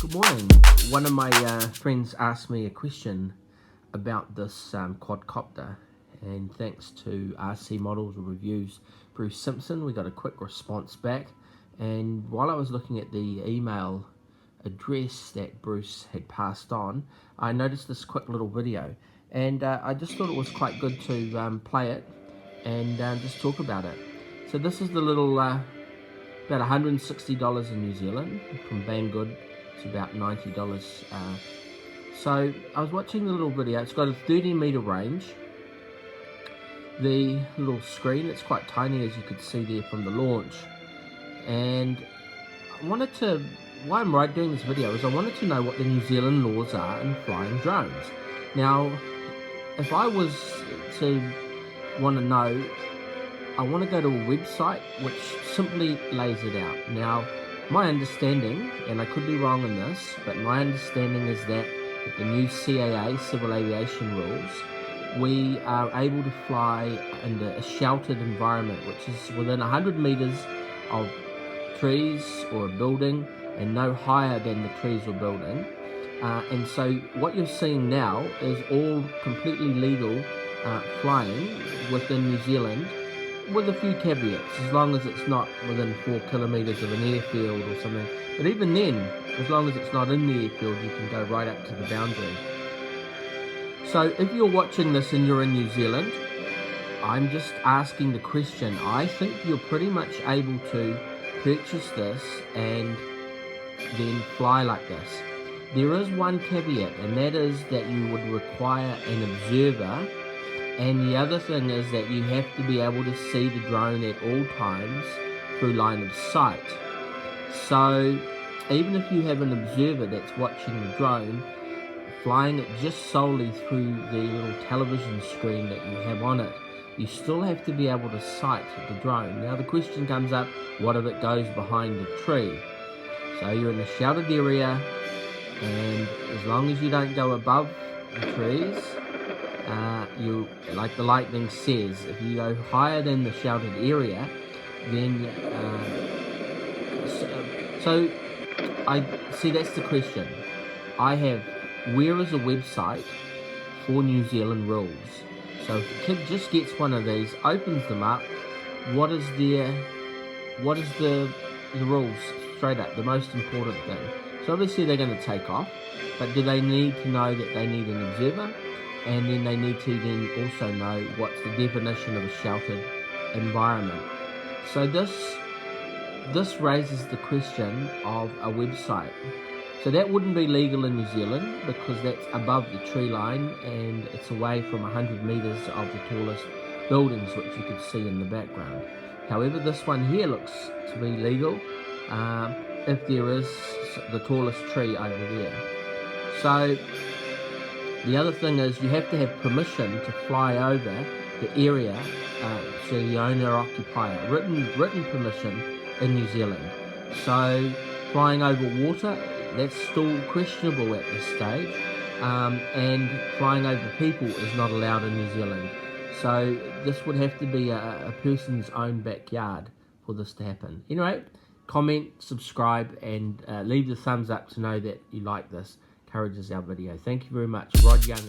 Good morning. One of my friends asked me a question about this quadcopter, and thanks to RC Models or Reviews Bruce Simpson, we got a quick response back. And while I was looking at the email address that Bruce had passed on, I noticed this quick little video, and I just thought it was quite good to play it and just talk about it. So this is the little about $160 in New Zealand from Banggood. It's about $90. So I was watching the little video. It's got a 30-meter range. The little screen, it's quite tiny, as you could see there from the launch. And I wanted to, why I'm doing this video is I wanted to know what the New Zealand laws are in flying drones. Now, if I was to want to know, I want to go to a website which simply lays it out. Now, my understanding, and I could be wrong in this, but my understanding is that with the new CAA, Civil Aviation Rules, we are able to fly in a sheltered environment, which is within 100 meters of trees or a building and no higher than the trees or building. And so what you're seeing now is all completely legal flying within New Zealand, with a few caveats, as long as it's not within 4 kilometers of an airfield or something. But even then, as long as it's not in the airfield, you can go right up to the boundary. So if you're watching this and you're in New Zealand, I'm just asking the question. I think you're pretty much able to purchase this and then fly like this. There is one caveat, and that is that you would require an observer. And the other thing is that you have to be able to see the drone at all times through line of sight. So even if you have an observer that's watching the drone, flying it just solely through the little television screen that you have on it, you still have to be able to sight the drone. Now the question comes up, what if it goes behind a tree? So you're in a sheltered area, and as long as you don't go above the trees, you, like the lightning says, if you go higher than the sheltered area, then so I see that's the question. I have, where is a website for New Zealand rules? So if a kid just gets one of these, opens them up, what is the rules straight up, the most important thing? So obviously they're going to take off, but do they need to know that they need an observer? And then they need to then also know what's the definition of a sheltered environment. So this raises the question of a website. So that wouldn't be legal in New Zealand because that's above the tree line and it's away from 100 meters of the tallest buildings, which you could see in the background. However, this one here looks to be legal if there is the tallest tree over there. So the other thing is you have to have permission to fly over the area, so the owner-occupier, written permission in New Zealand. So flying over water, that's still questionable at this stage, and flying over people is not allowed in New Zealand. So this would have to be a person's own backyard for this to happen. Anyway, comment, subscribe, and leave the thumbs up to know that you like this. Encourages our video. Thank you very much. Rod Young.